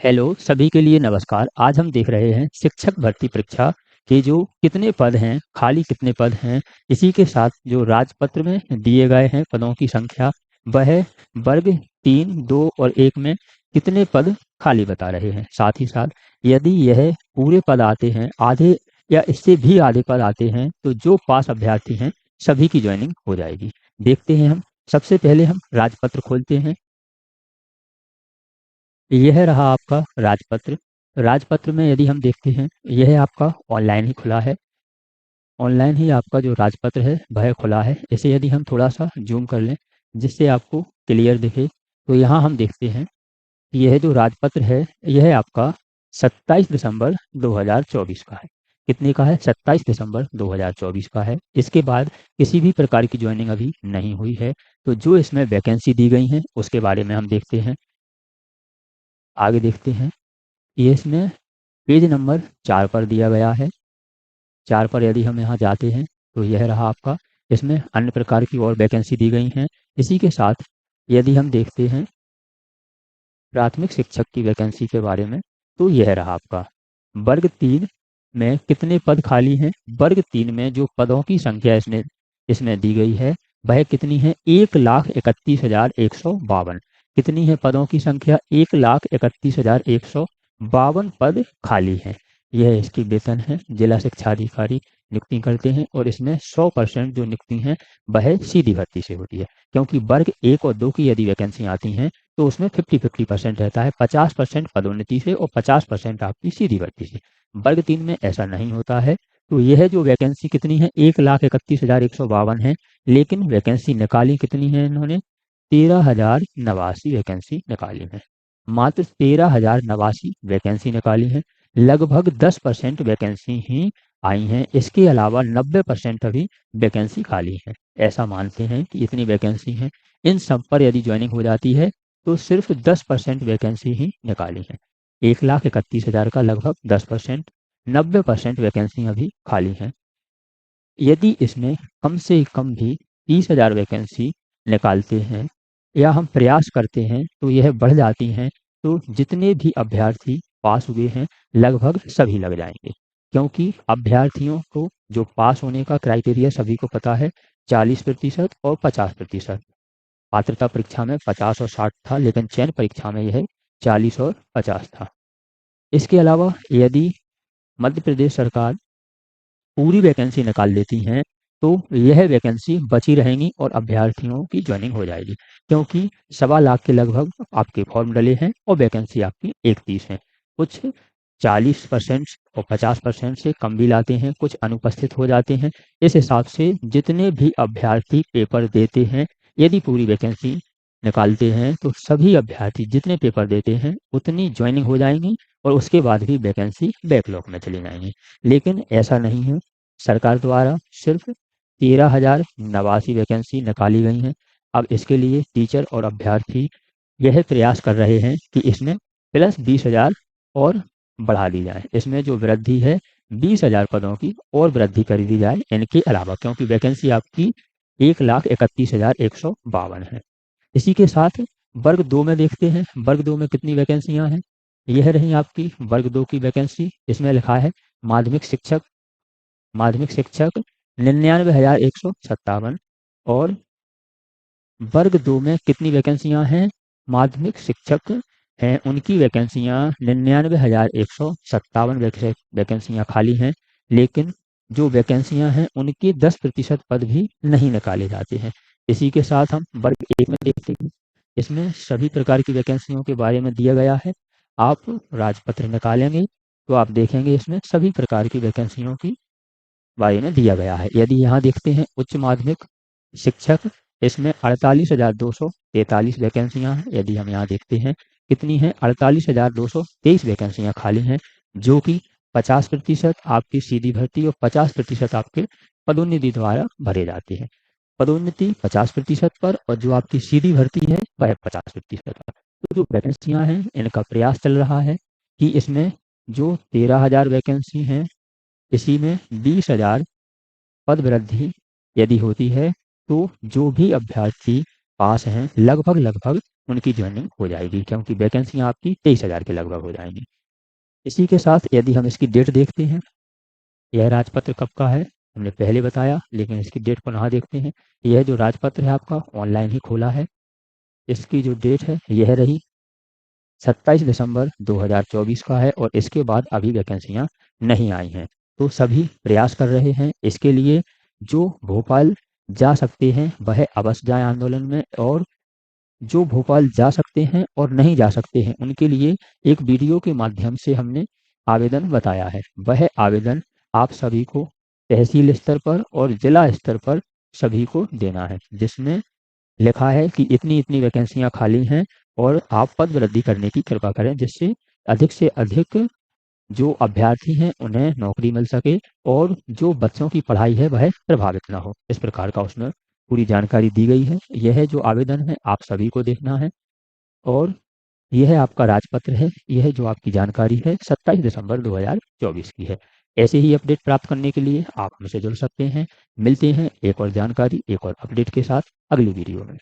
Hello सभी के लिए नमस्कार। आज हम देख रहे हैं शिक्षक भर्ती परीक्षा के जो कितने पद हैं, खाली कितने पद हैं, इसी के साथ जो राजपत्र में दिए गए हैं पदों की संख्या, वह वर्ग 3, 2 और 1 में कितने पद खाली बता रहे हैं। साथ ही साथ यदि यह पूरे पद आते हैं, आधे या इससे भी आधे पद आते हैं, तो जो पास अभ्यर्थी हैं सभी की ज्वाइनिंग हो जाएगी। देखते हैं हम। सबसे पहले हम राजपत्र खोलते हैं। यह रहा आपका राजपत्र। राजपत्र में यदि हम देखते हैं, यह आपका ऑनलाइन ही खुला है। ऑनलाइन ही आपका जो राजपत्र है वह खुला है। इसे यदि हम थोड़ा सा जूम कर लें जिससे आपको क्लियर दिखे, तो यहाँ हम देखते हैं कि यह जो राजपत्र है यह आपका 27 दिसंबर 2024 का है। कितने का है? 27 दिसंबर 2024 का है। इसके बाद किसी भी प्रकार की ज्वाइनिंग अभी नहीं हुई है। तो जो इसमें वैकेंसी दी गई हैं उसके बारे में हम देखते हैं। आगे देखते हैं। ये इसमें पेज नंबर 4 पर दिया गया है। 4 पर यदि हम यहाँ जाते हैं तो यह रहा आपका। इसमें अन्य प्रकार की और वैकेंसी दी गई हैं। इसी के साथ यदि हम देखते हैं प्राथमिक शिक्षक की वैकेंसी के बारे में, तो यह रहा आपका। वर्ग 3 में कितने पद खाली हैं? वर्ग 3 में जो पदों की संख्या इसमें इसमें दी गई है वह कितनी है? 1,31,152। कितनी है पदों की संख्या? 1,31,152 पद खाली हैं। यह इसकी वेतन है। जिला शिक्षा अधिकारी नियुक्ति करते हैं और इसमें 100% जो नियुक्ति है वह सीधी भर्ती से होती है। क्योंकि वर्ग 1 और 2 की यदि वैकेंसी आती हैं तो उसमें 50-50% रहता है। 50% पदोन्नति से और 50% आपकी सीधी भर्ती से। वर्ग 3 में ऐसा नहीं होता है। तो यह जो वैकेंसी कितनी है? 1,31,152 है। लेकिन वैकेंसी निकाली कितनी है इन्होंने? 13,089 वैकेंसी निकाली है। मात्र 13,089 वैकेंसी निकाली है। लगभग 10% वैकेंसी ही आई हैं। इसके अलावा 90% अभी वैकेंसी खाली है। ऐसा मानते हैं कि इतनी वैकेंसी है। इन सब पर यदि ज्वाइनिंग हो जाती है तो सिर्फ 10% वैकेंसी ही निकाली है। 1,31,000 का लगभग 10%। 90% वैकेंसी अभी खाली हैं। यदि इसमें कम से कम भी 30,000 वैकेंसी निकालते हैं या हम प्रयास करते हैं तो यह बढ़ जाती हैं। तो जितने भी अभ्यर्थी पास हुए हैं लगभग सभी लग जाएंगे। क्योंकि अभ्यर्थियों को जो पास होने का क्राइटेरिया सभी को पता है, 40% और 50%। पात्रता परीक्षा में 50 और 60 था, लेकिन चयन परीक्षा में यह 40 और 50 था। इसके अलावा यदि मध्य प्रदेश सरकार पूरी वैकेंसी निकाल लेती हैं तो यह वैकेंसी बची रहेंगी और अभ्यर्थियों की ज्वाइनिंग हो जाएगी। क्योंकि 1.25 लाख के लगभग आपके फॉर्म डले हैं और वैकेंसी आपकी 31 है। कुछ 40% और 50% से कम भी लाते हैं, कुछ अनुपस्थित हो जाते हैं। इस हिसाब से जितने भी अभ्यर्थी पेपर देते हैं, यदि पूरी वैकेंसी निकालते हैं तो सभी अभ्यर्थी जितने पेपर देते हैं उतनी ज्वाइनिंग हो जाएंगी और उसके बाद भी वैकेंसी बैकलॉग में चली जाएंगी। लेकिन ऐसा नहीं है। सरकार द्वारा सिर्फ 13,089 वैकेंसी निकाली गई हैं। अब इसके लिए टीचर और अभ्यर्थी यह प्रयास कर रहे हैं कि इसमें प्लस 20,000 और बढ़ा दी जाए। इसमें जो वृद्धि है 20,000 पदों की और वृद्धि कर दी जाए इनके अलावा, क्योंकि वैकेंसी आपकी 1,31,152 है। इसी के साथ वर्ग 2 में देखते हैं। वर्ग 2 में कितनी वैकेंसियां हैं? यह रही आपकी वर्ग 2 की वैकेंसी। इसमें लिखा है माध्यमिक शिक्षक। माध्यमिक शिक्षक 99,157। और वर्ग 2 में कितनी वैकेंसियां हैं? माध्यमिक शिक्षक हैं उनकी वैकेंसियां 99,157 वैकेंसियां खाली हैं। लेकिन जो वैकेंसियां हैं उनके 10% पद भी नहीं निकाले जाते हैं। इसी के साथ हम वर्ग 1 में देखते हैं। इसमें सभी प्रकार की वैकेंसियों के बारे में दिया गया है। आप राजपत्र निकालेंगे तो आप देखेंगे इसमें सभी प्रकार की वैकेंसियों की बारे में दिया गया है। यदि यहाँ देखते हैं उच्च माध्यमिक शिक्षक, इसमें 48,243 वैकेंसियां हैं। यदि हम यहाँ देखते हैं कितनी है? 48,223 वैकेंसियां खाली हैं, जो कि 50% आपकी सीधी भर्ती और 50% आपके पदोन्नति द्वारा भरे जाते हैं। पदोन्नति 50% पर और जो आपकी सीधी भर्ती है वह 50% पर। तो जो वैकेंसियां हैं इनका प्रयास चल रहा है कि इसमें जो 13,000 वैकेंसी हैं इसी में 20,000 पद वृद्धि यदि होती है तो जो भी अभ्यर्थी पास हैं लगभग लगभग उनकी ज्वाइनिंग हो जाएगी, क्योंकि वैकेंसियाँ आपकी 23,000 के लगभग हो जाएंगी। इसी के साथ यदि हम इसकी डेट देखते हैं, यह राजपत्र कब का है हमने पहले बताया, लेकिन इसकी डेट पुनः देखते हैं। यह जो राजपत्र है आपका ऑनलाइन ही खोला है, इसकी जो डेट है यह रही 27 दिसंबर 2024 का है, और इसके बाद अभी वैकेंसियाँ नहीं आई हैं। तो सभी प्रयास कर रहे हैं इसके लिए। जो भोपाल जा सकते हैं वह अवश्य जाएं आंदोलन में, और जो भोपाल जा सकते हैं और नहीं जा सकते हैं उनके लिए एक वीडियो के माध्यम से हमने आवेदन बताया है। वह आवेदन आप सभी को तहसील स्तर पर और जिला स्तर पर सभी को देना है, जिसमें लिखा है कि इतनी इतनी वैकेंसियां खाली हैं और आप पद वृद्धि करने की कृपा करें, जिससे अधिक से अधिक जो अभ्यर्थी हैं उन्हें नौकरी मिल सके और जो बच्चों की पढ़ाई है वह प्रभावित ना हो। इस प्रकार का उसमें पूरी जानकारी दी गई है। यह जो आवेदन है आप सभी को देखना है, और यह आपका राजपत्र है। यह जो आपकी जानकारी है 27 दिसंबर 2024 की है। ऐसे ही अपडेट प्राप्त करने के लिए आप हमसे जुड़ सकते हैं। मिलते हैं एक और जानकारी, एक और अपडेट के साथ अगली वीडियो में।